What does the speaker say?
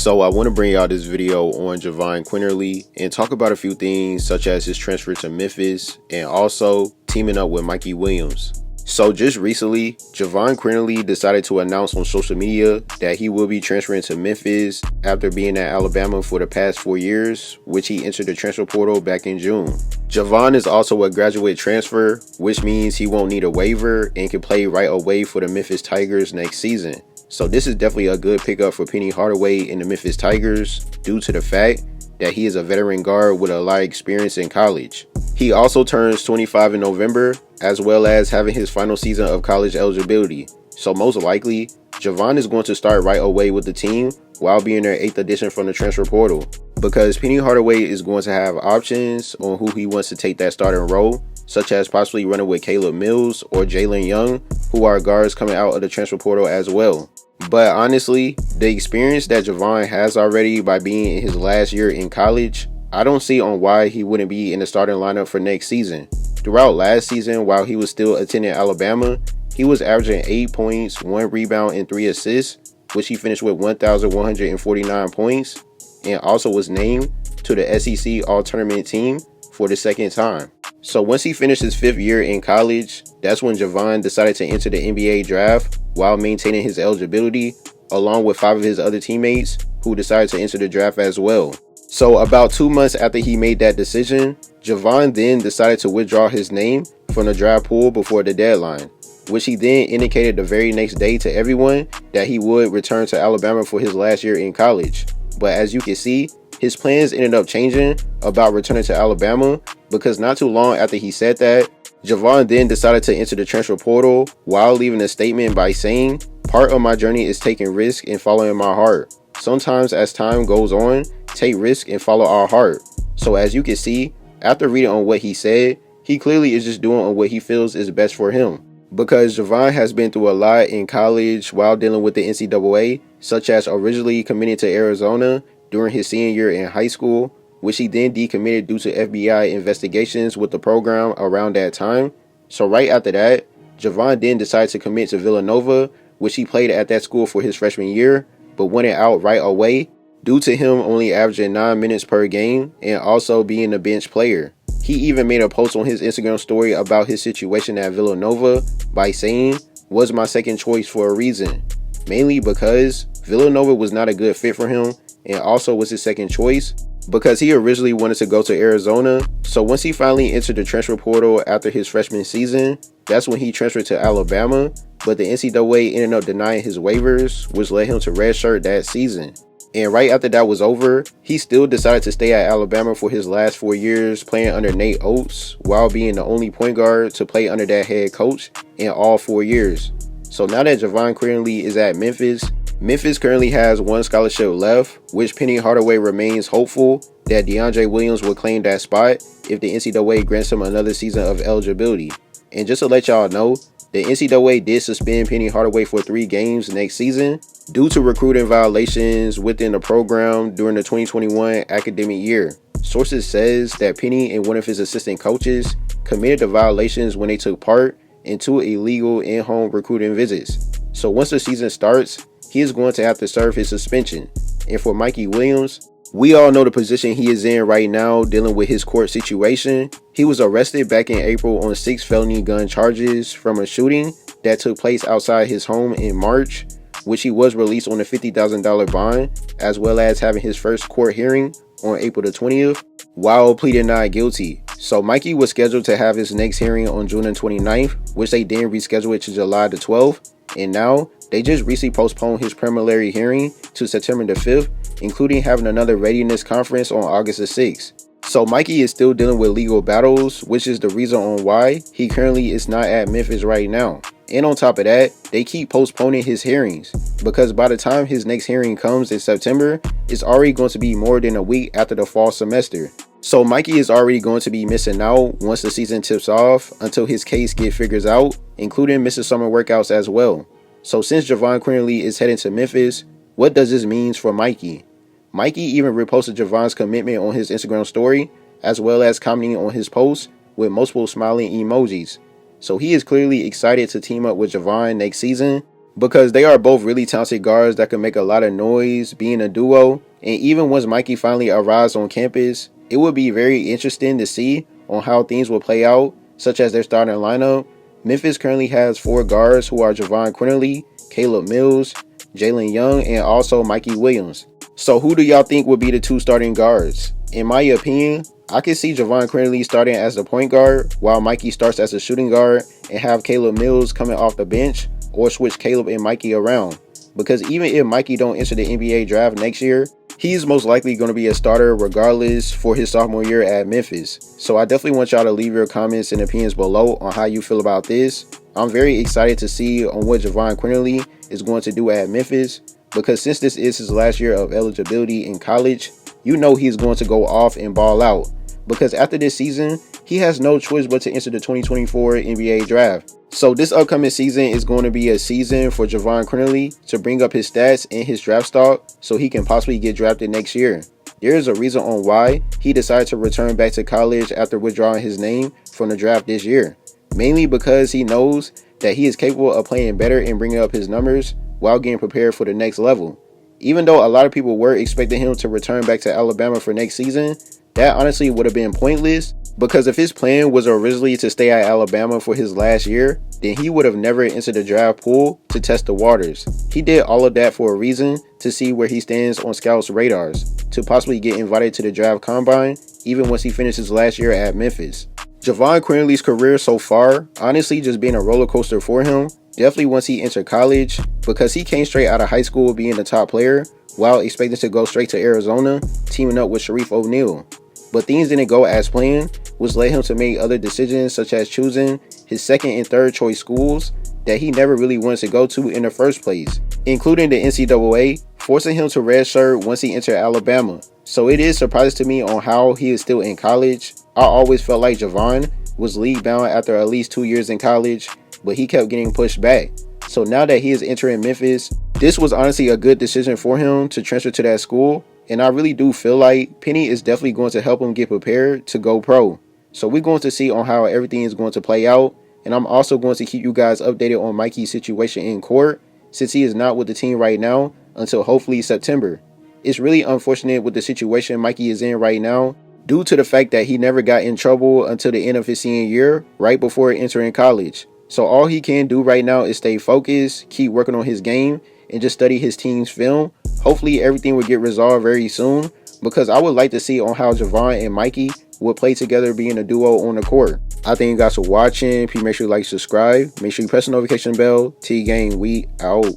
So I want to bring y'all this video on Jahvon Quinerly and talk about a few things such as his transfer to Memphis and also teaming up with Mikey Williams. So just recently, Jahvon Quinerly decided to announce on social media that he will be transferring to Memphis after being at Alabama for the past 4 years, which he entered the transfer portal back in June. Jahvon is also a graduate transfer, which means he won't need a waiver and can play right away for the Memphis Tigers next season. So this is definitely a good pickup for Penny Hardaway and the Memphis Tigers due to the fact that he is a veteran guard with a lot of experience in college. He also turns 25 in November, as well as having his final season of college eligibility. So most likely, Javon is going to start right away with the team while being their 8th edition from the transfer portal, because Penny Hardaway is going to have options on who he wants to take that starting role, such as possibly running with Caleb Mills or Jalen Young, who are guards coming out of the transfer portal as well. But honestly, the experience that Javon has already by being in his last year in college, I don't see on why he wouldn't be in the starting lineup for next season. Throughout last season, while he was still attending Alabama, he was averaging 8 points, 1 rebound, and 3 assists, which he finished with 1,149 points, and also was named to the SEC All-Tournament team for the 2nd time. So once he finished his 5th year in college, that's when Javon decided to enter the NBA draft while maintaining his eligibility, along with 5 of his other teammates who decided to enter the draft as well. So about 2 months after he made that decision, Javon then decided to withdraw his name from the draft pool before the deadline, which he then indicated the very next day to everyone that he would return to Alabama for his last year in college. But as you can see, his plans ended up changing about returning to Alabama, because not too long after he said that, Javon then decided to enter the transfer portal while leaving a statement by saying, "Part of my journey is taking risk and following my heart. Sometimes as time goes on, take risk and follow our heart." So as you can see, after reading on what he said, he clearly is just doing on what he feels is best for him. Because Javon has been through a lot in college while dealing with the NCAA, such as originally committing to Arizona during his senior year in high school, which he then decommitted due to FBI investigations with the program around that time. So right after that, Javon then decided to commit to Villanova, which he played at that school for his freshman year, but wanted out right away due to him only averaging 9 minutes per game and also being a bench player. He even made a post on his Instagram story about his situation at Villanova by saying, "Was my second choice for a reason," mainly because Villanova was not a good fit for him and also was his second choice because he originally wanted to go to Arizona. So once he finally entered the transfer portal after his freshman season, that's when he transferred to Alabama, but the NCAA ended up denying his waivers, which led him to redshirt that season. And right after that was over, he still decided to stay at Alabama for his last 4 years, playing under Nate Oates while being the only point guard to play under that head coach in all 4 years. So now that Jahvon Quinerly is at Memphis, Memphis currently has 1 scholarship left, which Penny Hardaway remains hopeful that DeAndre Williams will claim that spot if the NCAA grants him another season of eligibility. And just to let y'all know, the NCAA did suspend Penny Hardaway for 3 games next season due to recruiting violations within the program during the 2021 academic year. Sources says that Penny and one of his assistant coaches committed the violations when they took part in 2 illegal in-home recruiting visits. So once the season starts, he is going to have to serve his suspension. And for Mikey Williams, we all know the position he is in right now dealing with his court situation. He was arrested back in April on 6 felony gun charges from a shooting that took place outside his home in March, which he was released on a $50,000 bond, as well as having his first court hearing on April the 20th while pleading not guilty. So Mikey was scheduled to have his next hearing on June the 29th, which they then rescheduled it to July the 12th. And now they just recently postponed his preliminary hearing to September the 5th, including having another readiness conference on August the 6th. So Mikey is still dealing with legal battles, which is the reason on why he currently is not at Memphis right now. And on top of that, they keep postponing his hearings, because by the time his next hearing comes in September, it's already going to be more than a week after the fall semester. So Mikey is already going to be missing out once the season tips off until his case gets figured out, including missing summer workouts as well. So since Jahvon Quinerly is heading to Memphis, what does this mean for Mikey? Mikey even reposted Javon's commitment on his Instagram story, as well as commenting on his post with multiple smiling emojis. So he is clearly excited to team up with Javon next season, because they are both really talented guards that can make a lot of noise being a duo. And even once Mikey finally arrives on campus, it would be very interesting to see on how things will play out, such as their starting lineup. Memphis currently has 4 guards who are Jahvon Quinerly, Caleb Mills, Jalen Young, and also Mikey Williams. So who do y'all think would be the 2 starting guards? In my opinion, I can see Jahvon Quinerly starting as the point guard while Mikey starts as a shooting guard, and have Caleb Mills coming off the bench, or switch Caleb and Mikey around. Because even if Mikey don't enter the NBA draft next year, he's most likely going to be a starter regardless for his sophomore year at Memphis. So I definitely want y'all to leave your comments and opinions below on how you feel about this. I'm very excited to see on what Jahvon Quinerly is going to do at Memphis, because since this is his last year of eligibility in college, you know he's going to go off and ball out. Because after this season, he has no choice but to enter the 2024 NBA draft. So this upcoming season is going to be a season for Jahvon Quinerly to bring up his stats and his draft stock so he can possibly get drafted next year. There is a reason on why he decided to return back to college after withdrawing his name from the draft this year. Mainly because he knows that he is capable of playing better and bringing up his numbers while getting prepared for the next level. Even though a lot of people were expecting him to return back to Alabama for next season, that honestly would have been pointless, because if his plan was originally to stay at Alabama for his last year, then he would have never entered the draft pool to test the waters. He did all of that for a reason, to see where he stands on scouts' radars, to possibly get invited to the draft combine even once he finishes last year at Memphis. Jahvon Quinerly's career so far honestly just been a roller coaster for him, definitely once he entered college, because he came straight out of high school being the top player while expecting to go straight to Arizona, teaming up with Sharif O'Neal. But things didn't go as planned, which led him to make other decisions, such as choosing his second and third choice schools that he never really wanted to go to in the first place, including the NCAA, forcing him to redshirt once he entered Alabama. So it is surprising to me on how he is still in college. I always felt like Javon was league bound after at least 2 years in college, but he kept getting pushed back. So now that he is entering Memphis, this was honestly a good decision for him to transfer to that school. And I really do feel like Penny is definitely going to help him get prepared to go pro. So we're going to see on how everything is going to play out. And I'm also going to keep you guys updated on Mikey's situation in court, since he is not with the team right now until hopefully September. It's really unfortunate with the situation Mikey is in right now, due to the fact that he never got in trouble until the end of his senior year, right before entering college. So all he can do right now is stay focused, keep working on his game, and just study his team's film. Hopefully everything will get resolved very soon, because I would like to see on how Javon and Mikey will play together being a duo on the court. I thank you guys for watching. Please make sure you like, subscribe. Make sure you press the notification bell. T-Game, we out.